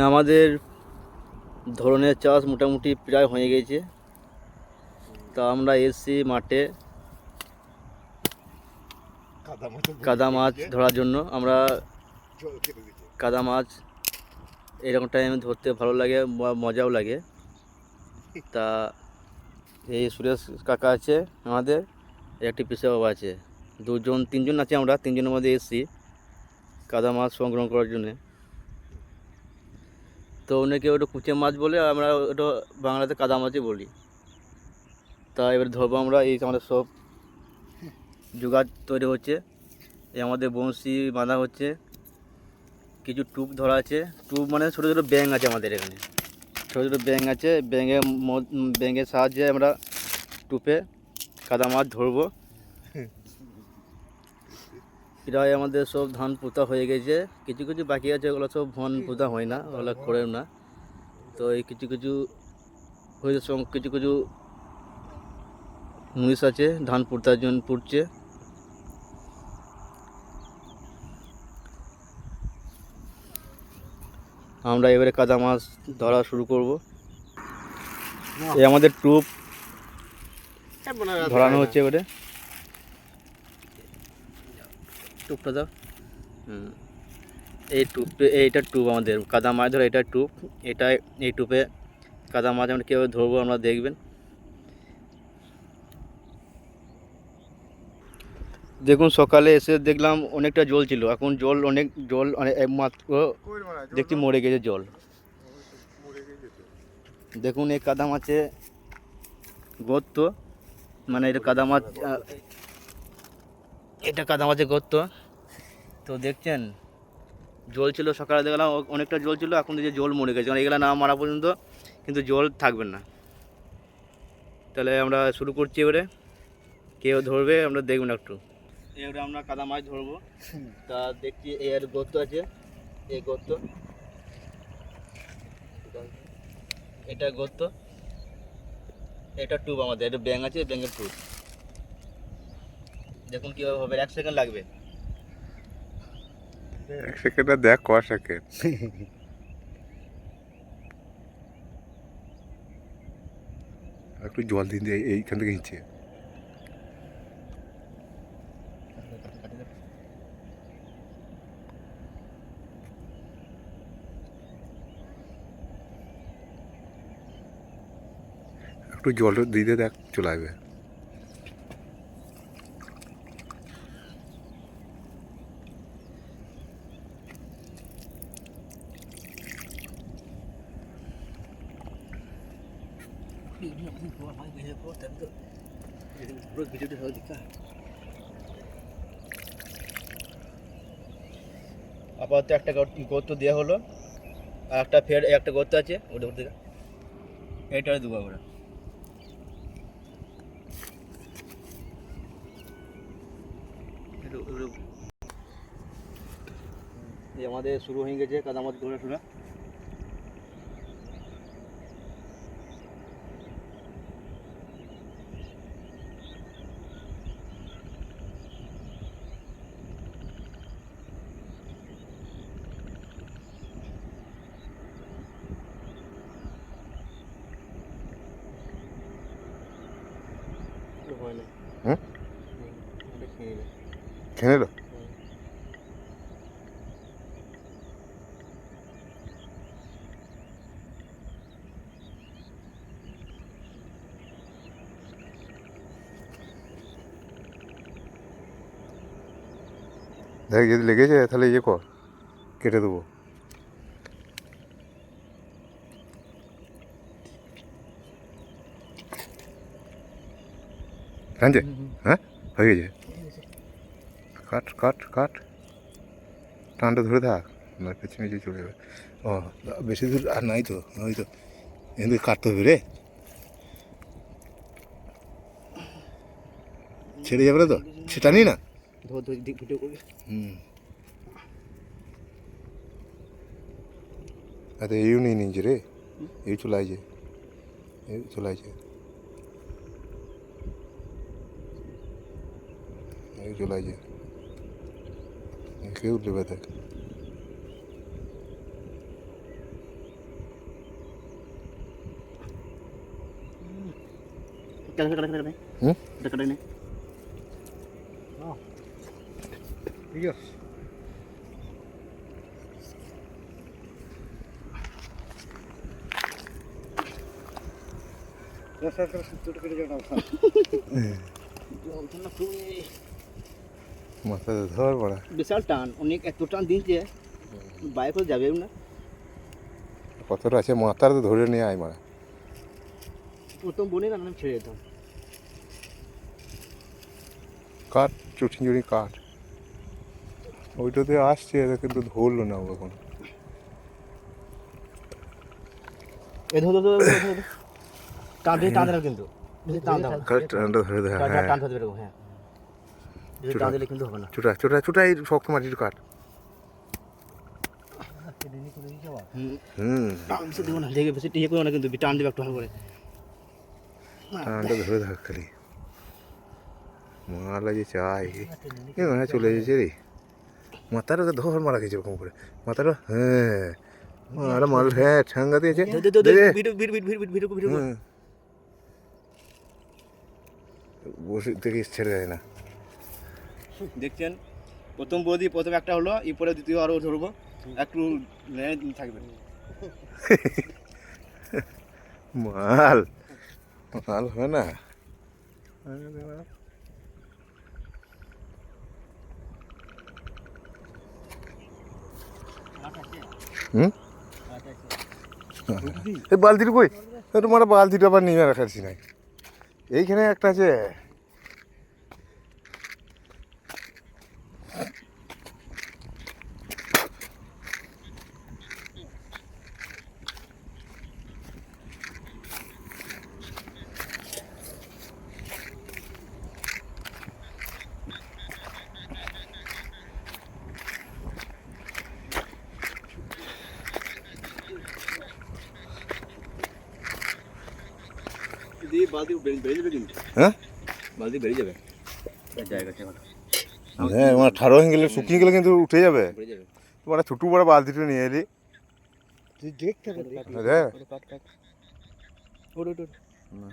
আমাদের ধরনের চাষ মোটামুটি প্রায় হয়ে গেছে। তা আমরা এসছি মাঠে কাদা মাছ ধরার জন্য। আমরা কাদা মাছ এরকম টাইমে ধরতে ভালো লাগে, মজাও লাগে। তা এই সুরেশ কাকা আছে আমাদের, একটি পিসে বাবা আছে, তিনজন আছে। আমরা তিনজনের মধ্যে এসছি কাদা মাছ সংগ্রহ করার জন্যে। তো অনেকে ওটা কুচে মাছ বলে, আমরা ওটা বাংলাতে কাদা মাছই বলি। তা এবার ধরবো আমরা। এই আমাদের সব জোগাড় তৈরি হচ্ছে। এই আমাদের বঁড়শি বাঁধা হচ্ছে, কিছু টুপ ধরা আছে। টুপ মানে ছোটো ছোটো ব্যাঙ আছে আমাদের এখানে, ছোটো ছোটো ব্যাঙ আছে। ব্যাঙের সাহায্যে আমরা টুপে কাদা মাছ ধরবো। প্রায় আমাদের সব ধান পোতা হয়ে গেছে, কিছু কিছু বাকি আছে, ওগুলো সব ধান পোতা হয় না, ওগুলো করে না। তো এই কিছু কিছু হয়েছে, কিছু কিছু মুনিশ আছে ধান পোতার জন্য পুড়ছে। আমরা এবারে কাদা মাছ ধরা শুরু করব। এই আমাদের টুপ ধরানো হচ্ছে এবারে। টুপটা দাও। এইটা টুপ আমাদের কাদা মাছ ধরা, এটা টুপ। এই টুপে কাদা মাছ আমরা কীভাবে ধরবো আমরা দেখবেন। দেখুন, সকালে এসে দেখলাম অনেকটা জল ছিল, এখন অনেক মাত্র দেখছি মরে গেছে জল। দেখুন এই কাদা মাছে গর্ত, মানে এটা কাদা মাছের গর্ত। তো দেখছেন জল ছিল, সকালে দেখলাম অনেকটা জল ছিল, এখন দেখছি জল মরে গেছে। কারণ এগুলো না মারা পর্যন্ত কিন্তু জল থাকবে না। তাহলে আমরা শুরু করছি এবারে, কেউ ধরবে আমরা দেখবেন একটু। এবারে আমরা কাদা মাছ ধরবো। তা দেখছি এর গর্ত আছে, এই গর্ত, এটা গর্ত, এটা টুব আমাদের, এটা ব্যাঙ আছে, ব্যাঙের টুব। দেখুন কীভাবে হবে, 1 সেকেন্ড লাগবে। 1 সেকেন্ড দেখ, ক সেকেন্ড। একটু জল দিন দিয়ে এইখান থেকে নিচ্ছে। একটু জল দিতে দেখ, চলে আসবে। আপাতত একটা গর্ত দেওয়া হলো, আর একটা গর্ত আছে ওটা থেকে এইটারে দেবো আমরা। আমাদের শুরু হয়ে গেছে কাদা মাছ ধরা শুরু। হয় না, হুম, খেয়ে নেবে। খেয়ে নিল। দেখ যদি লেগেছে তাহলে ইয়ে কর, কেটে দেবো। জানছে? হ্যাঁ, হয়ে গেছে। কাট কাট কাট, টানটা ধরে থাক, না পেছনে যে চলে যাবে। ও, বেশি দূর আর নাই তো, ওই তো এখান থেকে কাটতে হবে রে, ছেড়ে যাবে না তো, সেটা নিই না। হুম, আচ্ছা এইও নিয়ে নিয়েছে রে, এই চলে আসছে, এই চলে আসছে, এই চলে আসছে, কেউ নেবে দেখ। কাটে হুম এটা কাটে নে ঠিক আছে মাথাতে ধর পড়া বিশাল টান অনেক এত টান দিয়েছে বাইক করে যাবে না কতটা আছে মাথার তো ধরে নিয়ে আয় মারা প্রথম বনে না আমি ছেড়ে যেতাম কাঠ চুটি চুটি কাঠ ওইটাতে আসছে এটা কিন্তু ধরলো না ও এখন এ ধর টান দিয়ে টান দেবে কিন্তু বেশি টান দাও টানটা ধরে ধরে হ্যাঁ টান ধরতে পারবো হ্যাঁ বেশি টান দিলে কিন্তু হবে না চুটা চুটা চুটা এই শক্ত মাটির কাঠ হুম টান বেশি দেবো না লেগে বেশি ইয়ে করবো না কিন্তু টান দেবে একটু ভালো করে টানটা ধরে থাক খালি মালা যে চাই এ মনে হয় চলে যাচ্ছে রে মাথাটা তো ধর মারা গেছে ওরকম করে মাথাটা হ্যাঁ মারা মাল হ্যাঁ ঠাঙ্গা দিয়েছে হুম। বসে থেকে ছেড়ে দেয় না দেখছেন প্রথম বৌদি প্রথম একটা হলো এরপরে দ্বিতীয় আরও ধরবো একটু থাকবে মাল মাল হয় না হুম এই বালতিটা কই তোমার বালতিটা আবার নিয়ে রাখাচ্ছি না এইখানে একটা আছে দিয়ে বালতি বেড়ে যাবে কিন্তু হ্যাঁ বালতি বেড়ে যাবে জায়গা আছে ভালো হ্যাঁ আমার ঠাড়ো হয়ে গেলে শুকিয়ে গেলে কিন্তু উঠে যাবে বেড়ে যাবে তোমার ছোটো বড় বালতিটা নিয়ে এলি তুই দেখতে পারবি হ্যাঁ ওটা ওটা না